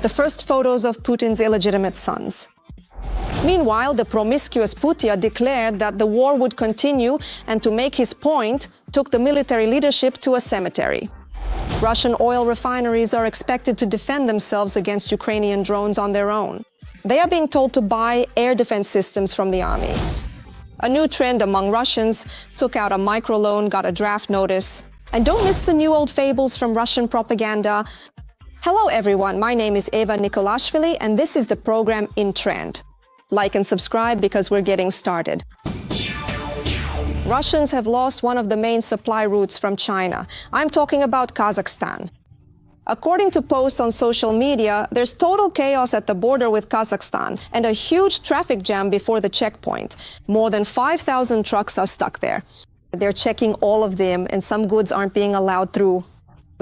the first photos of Putin's illegitimate sons. Meanwhile, the promiscuous Putin declared that the war would continue and to make his point, took the military leadership to a cemetery. Russian oil refineries are expected to defend themselves against Ukrainian drones on their own. They are being told to buy air defense systems from the army. A new trend among Russians: took out a microloan, got a draft notice. And don't miss the new old fables from Russian propaganda. Hello everyone, my name is Eva Nikolashvili and this is the program In Trend. Like and subscribe because we're getting started. Russians have lost one of the main supply routes from China. I'm talking about Kazakhstan. According to posts on social media, there's total chaos at the border with Kazakhstan and a huge traffic jam before the checkpoint. More than 5,000 trucks are stuck there. They're checking all of them and some goods aren't being allowed through.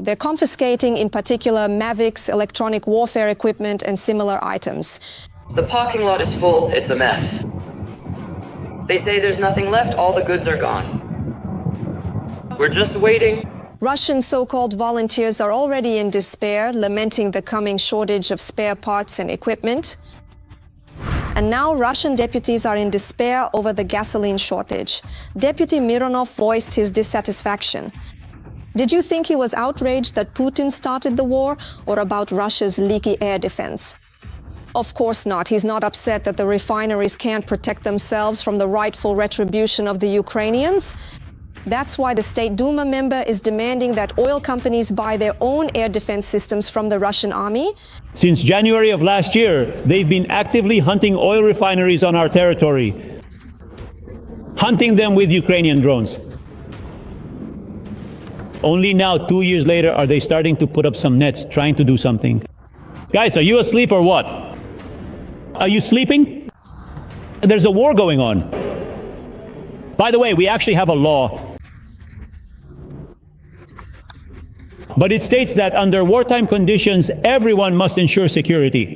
They're confiscating, in particular, Mavics, electronic warfare equipment and similar items. The parking lot is full, it's a mess. They say there's nothing left, all the goods are gone. We're just waiting. Russian so-called volunteers are already in despair, lamenting the coming shortage of spare parts and equipment. And now Russian deputies are in despair over the gasoline shortage. Deputy Mironov voiced his dissatisfaction. Did you think he was outraged that Putin started the war or about Russia's leaky air defense? Of course not. He's not upset that the refineries can't protect themselves from the rightful retribution of the Ukrainians. That's why the State Duma member is demanding that oil companies buy their own air defense systems from the Russian army. Since January of last year, they've been actively hunting oil refineries on our territory, hunting them with Ukrainian drones. Only now, 2 years later, are they starting to put up some nets, trying to do something. Guys, are you asleep or what? Are you sleeping? There's a war going on. By the way, we actually have a law. But it states that under wartime conditions, everyone must ensure security.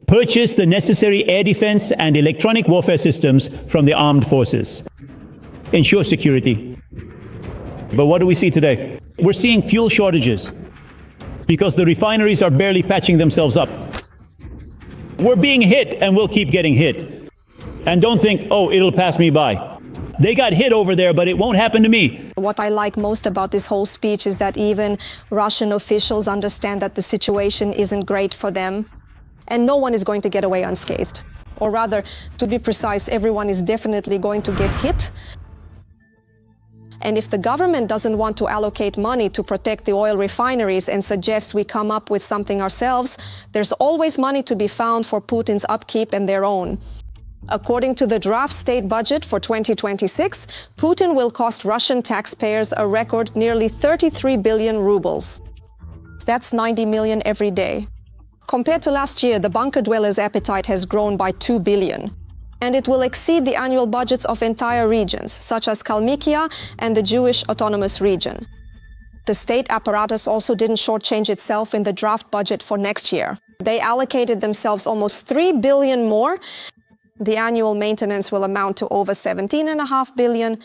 Purchase the necessary air defense and electronic warfare systems from the armed forces. Ensure security. But what do we see today? We're seeing fuel shortages because the refineries are barely patching themselves up. We're being hit and we'll keep getting hit. And don't think, oh, it'll pass me by. They got hit over there, but it won't happen to me. What I like most about this whole speech is that even Russian officials understand that the situation isn't great for them. And no one is going to get away unscathed. Or rather, to be precise, everyone is definitely going to get hit. And if the government doesn't want to allocate money to protect the oil refineries and suggests we come up with something ourselves, there's always money to be found for Putin's upkeep and their own. According to the draft state budget for 2026, Putin will cost Russian taxpayers a record nearly 33 billion rubles. That's 90 million every day. Compared to last year, the bunker dwellers' appetite has grown by 2 billion. And it will exceed the annual budgets of entire regions, such as Kalmykia and the Jewish Autonomous Region. The state apparatus also didn't shortchange itself in the draft budget for next year. They allocated themselves almost 3 billion more. The annual maintenance will amount to over 17.5 billion.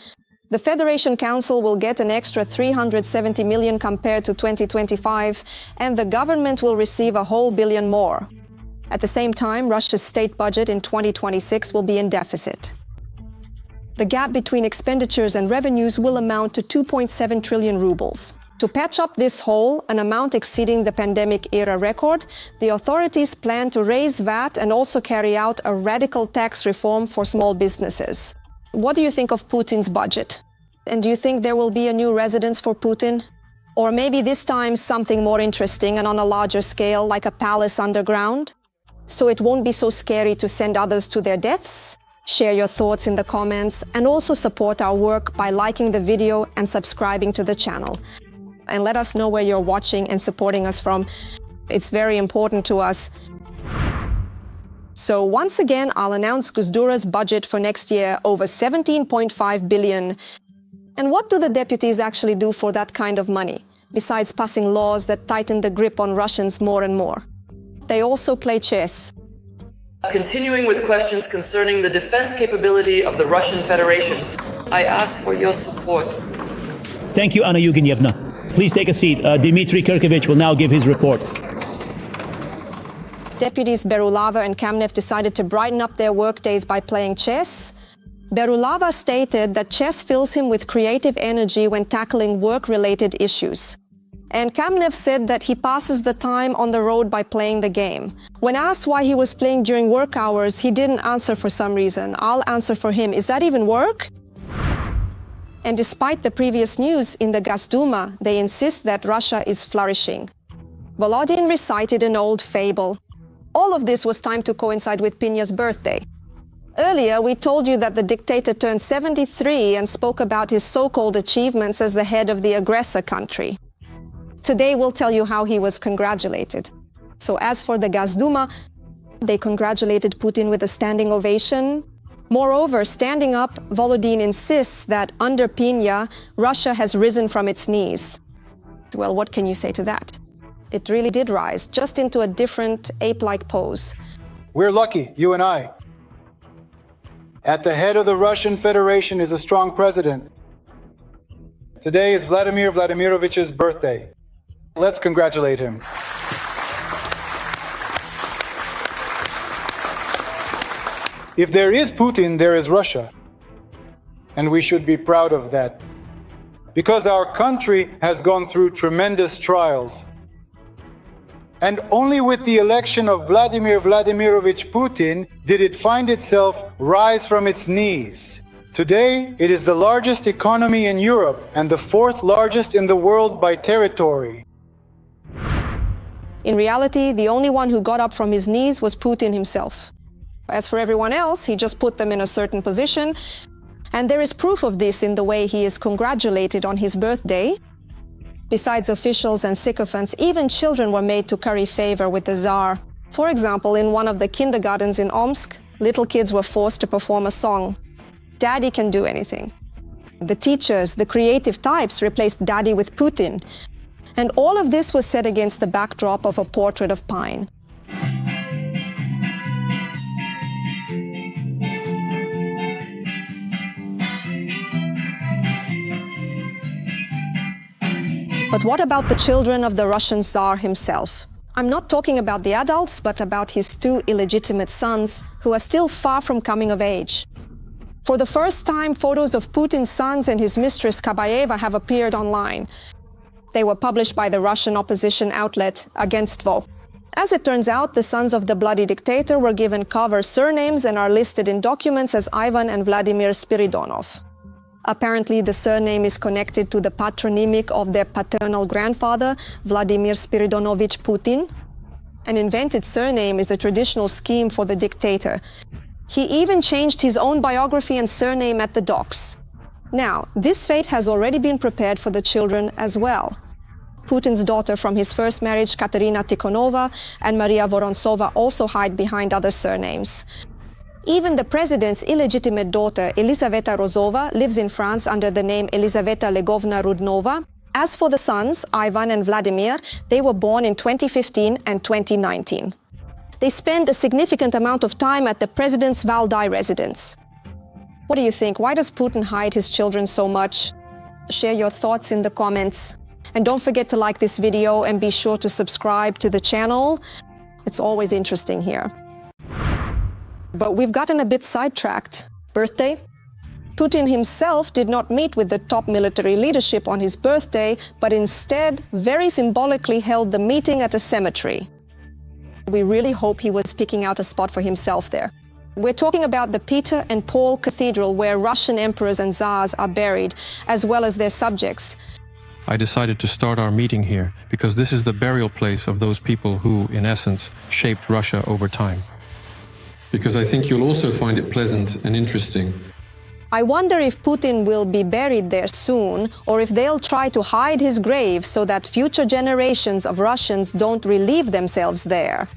The Federation Council will get an extra 370 million compared to 2025, and the government will receive a whole billion more. At the same time, Russia's state budget in 2026 will be in deficit. The gap between expenditures and revenues will amount to 2.7 trillion rubles. To patch up this hole, an amount exceeding the pandemic-era record, the authorities plan to raise VAT and also carry out a radical tax reform for small businesses. What do you think of Putin's budget? And do you think there will be a new residence for Putin? Or maybe this time something more interesting and on a larger scale, like a palace underground? So it won't be so scary to send others to their deaths? Share your thoughts in the comments and also support our work by liking the video and subscribing to the channel. And let us know where you're watching and supporting us from. It's very important to us. So once again, I'll announce Guzdura's budget for next year, over 17.5 billion. And what do the deputies actually do for that kind of money, besides passing laws that tighten the grip on Russians more and more? They also play chess. Continuing with questions concerning the defense capability of the Russian Federation, I ask for your support. Thank you, Anna Eugenievna. Please take a seat. Dmitry Kirkovich will now give his report. Deputies Berulava and Kamnev decided to brighten up their workdays by playing chess. Berulava stated that chess fills him with creative energy when tackling work-related issues. And Kamnev said that he passes the time on the road by playing the game. When asked why he was playing during work hours, he didn't answer for some reason. I'll answer for him. Is that even work? And despite the previous news in the State Duma, they insist that Russia is flourishing. Volodin recited an old fable. All of this was timed to coincide with Pinya's birthday. Earlier, we told you that the dictator turned 73 and spoke about his so-called achievements as the head of the aggressor country. Today, we'll tell you how he was congratulated. So as for the State Duma, they congratulated Putin with a standing ovation. Moreover, standing up, Volodin insists that under Pinya, Russia has risen from its knees. Well, what can you say to that? It really did rise, just into a different ape-like pose. We're lucky, you and I. At the head of the Russian Federation is a strong president. Today is Vladimir Vladimirovich's birthday. Let's congratulate him. If there is Putin, there is Russia. And we should be proud of that. Because our country has gone through tremendous trials. And only with the election of Vladimir Vladimirovich Putin did it find itself rise from its knees. Today, it is the largest economy in Europe and the fourth largest in the world by territory. In reality, the only one who got up from his knees was Putin himself. As for everyone else, he just put them in a certain position. And there is proof of this in the way he is congratulated on his birthday. Besides officials and sycophants, even children were made to curry favor with the Tsar. For example, in one of the kindergartens in Omsk, little kids were forced to perform a song. Daddy can do anything. The teachers, the creative types, replaced Daddy with Putin. And all of this was set against the backdrop of a portrait of pine. But what about the children of the Russian Tsar himself? I'm not talking about the adults, but about his two illegitimate sons, who are still far from coming of age. For the first time, photos of Putin's sons and his mistress Kabayeva have appeared online. They were published by the Russian opposition outlet Agentstvo. As it turns out, the sons of the bloody dictator were given cover surnames and are listed in documents as Ivan and Vladimir Spiridonov. Apparently, the surname is connected to the patronymic of their paternal grandfather, Vladimir Spiridonovich Putin. An invented surname is a traditional scheme for the dictator. He even changed his own biography and surname at the docks. Now, this fate has already been prepared for the children as well. Putin's daughter from his first marriage, Katerina Tikhonova, and Maria Vorontsova also hide behind other surnames. Even the president's illegitimate daughter, Elizaveta Rozova, lives in France under the name Elizaveta Legovna Rudnova. As for the sons, Ivan and Vladimir, they were born in 2015 and 2019. They spend a significant amount of time at the president's Valdai residence. What do you think? Why does Putin hide his children so much? Share your thoughts in the comments. And don't forget to like this video and be sure to subscribe to the channel. It's always interesting here. But we've gotten a bit sidetracked. Birthday? Putin himself did not meet with the top military leadership on his birthday, but instead very symbolically held the meeting at a cemetery. We really hope he was picking out a spot for himself there. We're talking about the Peter and Paul Cathedral, where Russian emperors and tsars are buried, as well as their subjects. I decided to start our meeting here because this is the burial place of those people who, in essence, shaped Russia over time. Because I think you'll also find it pleasant and interesting. I wonder if Putin will be buried there soon, or if they'll try to hide his grave so that future generations of Russians don't relieve themselves there.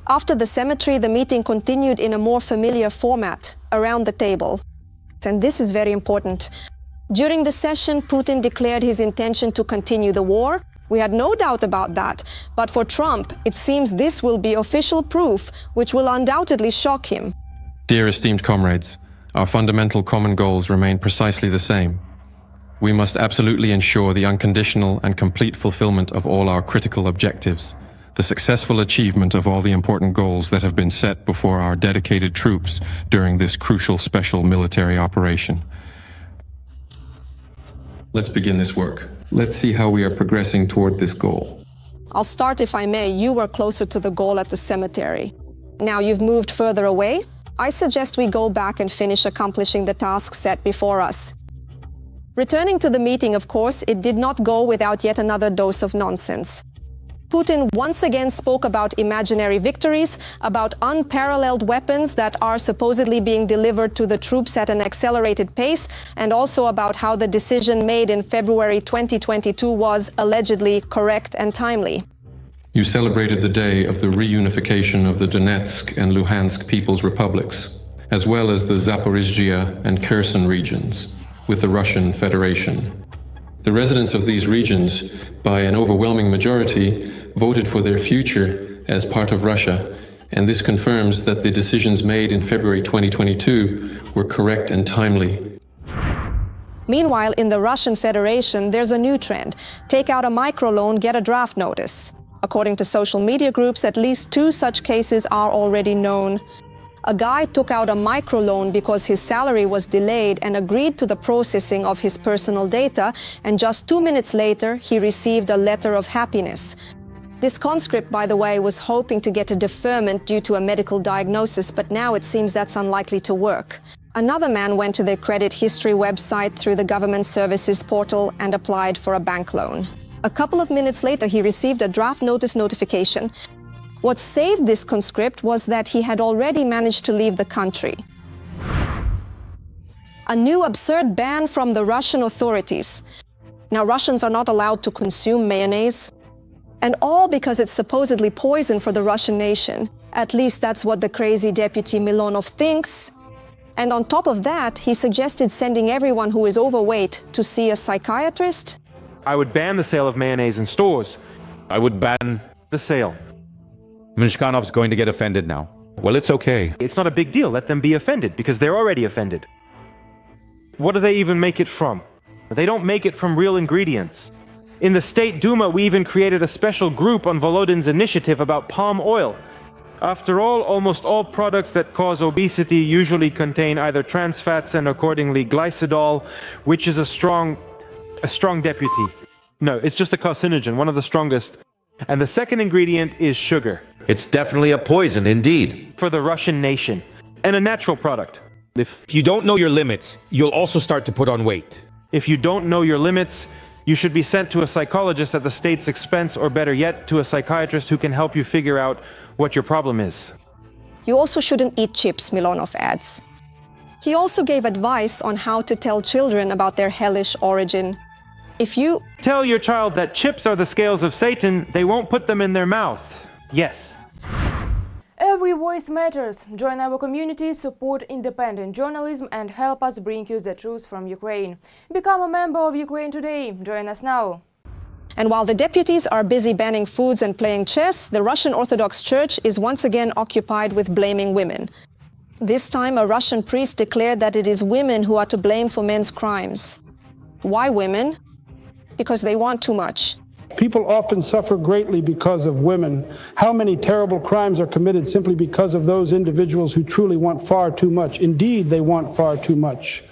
After the cemetery, the meeting continued in a more familiar format, around the table. And this is very important. During the session, Putin declared his intention to continue the war. We had no doubt about that. But for Trump, it seems this will be official proof, which will undoubtedly shock him. Dear esteemed comrades, our fundamental common goals remain precisely the same. We must absolutely ensure the unconditional and complete fulfillment of all our critical objectives. the successful achievement of all the important goals that have been set before our dedicated troops during this crucial special military operation. Let's begin this work. Let's see how we are progressing toward this goal. I'll start, if I may. You were closer to the goal at the cemetery. Now you've moved further away. I suggest we go back and finish accomplishing the task set before us. Returning to the meeting, of course, it did not go without yet another dose of nonsense. Putin once again spoke about imaginary victories, about unparalleled weapons that are supposedly being delivered to the troops at an accelerated pace, and also about how the decision made in February 2022 was allegedly correct and timely. You celebrated the day of the reunification of the Donetsk and Luhansk People's Republics, as well as the Zaporizhzhia and Kherson regions, with the Russian Federation. The residents of these regions, by an overwhelming majority, voted for their future as part of Russia, and this confirms that the decisions made in February 2022 were correct and timely. Meanwhile, in the Russian Federation, there's a new trend. Take out a microloan, get a draft notice. According to social media groups, at least 2 such cases are already known. A guy took out a microloan because his salary was delayed and agreed to the processing of his personal data, and just 2 minutes later, he received a letter of happiness. This conscript, by the way, was hoping to get a deferment due to a medical diagnosis, but now it seems that's unlikely to work. Another man went to the credit history website through the government services portal and applied for a bank loan. A couple of minutes later, he received a draft notice notification. What saved this conscript was that he had already managed to leave the country. A new absurd ban from the Russian authorities. Now, Russians are not allowed to consume mayonnaise, and all because it's supposedly poison for the Russian nation. At least that's what the crazy deputy Milonov thinks. And on top of that, he suggested sending everyone who is overweight to see a psychiatrist. I would ban the sale of mayonnaise in stores. I would ban The sale. Mishkanov's going to get offended now. Well, it's okay. It's not a big deal. Let them be offended, because they're already offended. What do they even make it from? They don't make it from real ingredients. In the State Duma, we even created a special group on Volodin's initiative about palm oil. After all, almost all products that cause obesity usually contain either trans fats and accordingly glycidol, which is a strong deputy. No, it's just a carcinogen, one of the strongest. And the second ingredient is sugar. It's definitely a poison, indeed. For the Russian nation. And a natural product. If you don't know your limits, you'll also start to put on weight. If you don't know your limits, you should be sent to a psychologist at the state's expense, or better yet, to a psychiatrist who can help you figure out what your problem is. You also shouldn't eat chips, Milonov adds. He also gave advice on how to tell children about their hellish origin. If you tell your child that chips are the scales of Satan, they won't put them in their mouth. Yes. Every voice matters. Join our community, support independent journalism, and help us bring you the truth from Ukraine. Become a member of Ukraine Today. Join us now. And while the deputies are busy banning foods and playing chess, the Russian Orthodox Church is once again occupied with blaming women. This time, a Russian priest declared that it is women who are to blame for men's crimes. Why women? Because they want too much. People often suffer greatly because of women. How many terrible crimes are committed simply because of those individuals who truly want far too much? Indeed, they want far too much.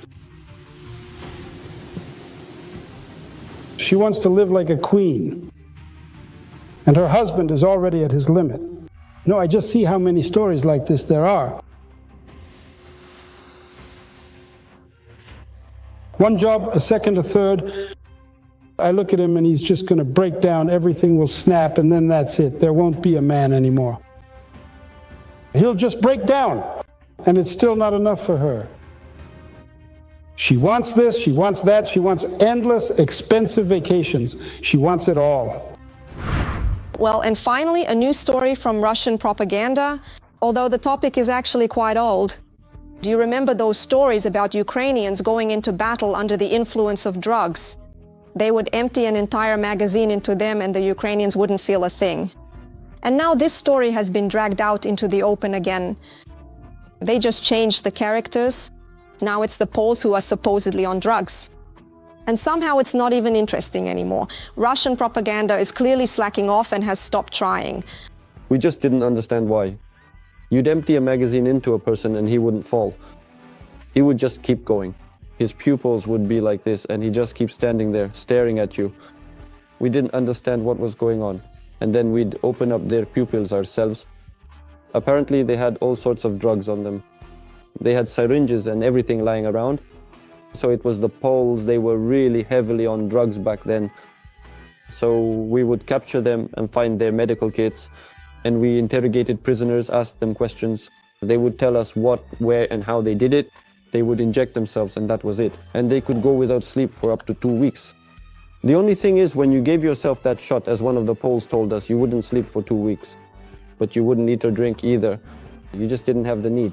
She wants to live like a queen, and her husband is already at his limit. No, I just see how many stories like this there are. One job, a second, a third. I look at him and he's just going to break down, everything will snap, and then that's it. There won't be a man anymore. He'll just break down, and it's still not enough for her. She wants this, she wants that, she wants endless, expensive vacations. She wants it all. Well, and finally, a new story from Russian propaganda, although the topic is actually quite old. Do you remember those stories about Ukrainians going into battle under the influence of drugs? They would empty an entire magazine into them and the Ukrainians wouldn't feel a thing. And now this story has been dragged out into the open again. They just changed the characters. Now it's the Poles who are supposedly on drugs. And somehow it's not even interesting anymore. Russian propaganda is clearly slacking off and has stopped trying. We just didn't understand why. You'd empty a magazine into a person and he wouldn't fall. He would just keep going. His pupils would be like this and he just keeps standing there, staring at you. We didn't understand what was going on. And then we'd open up their pupils ourselves. Apparently they had all sorts of drugs on them. They had syringes and everything lying around. So it was the Poles, they were really heavily on drugs back then. So we would capture them and find their medical kits, and we interrogated prisoners, asked them questions. They would tell us what, where, and how they did it. They would inject themselves, and that was it. And they could go without sleep for up to 2 weeks. The only thing is, when you gave yourself that shot, as one of the Poles told us, you wouldn't sleep for 2 weeks. But you wouldn't eat or drink either. You just didn't have the need.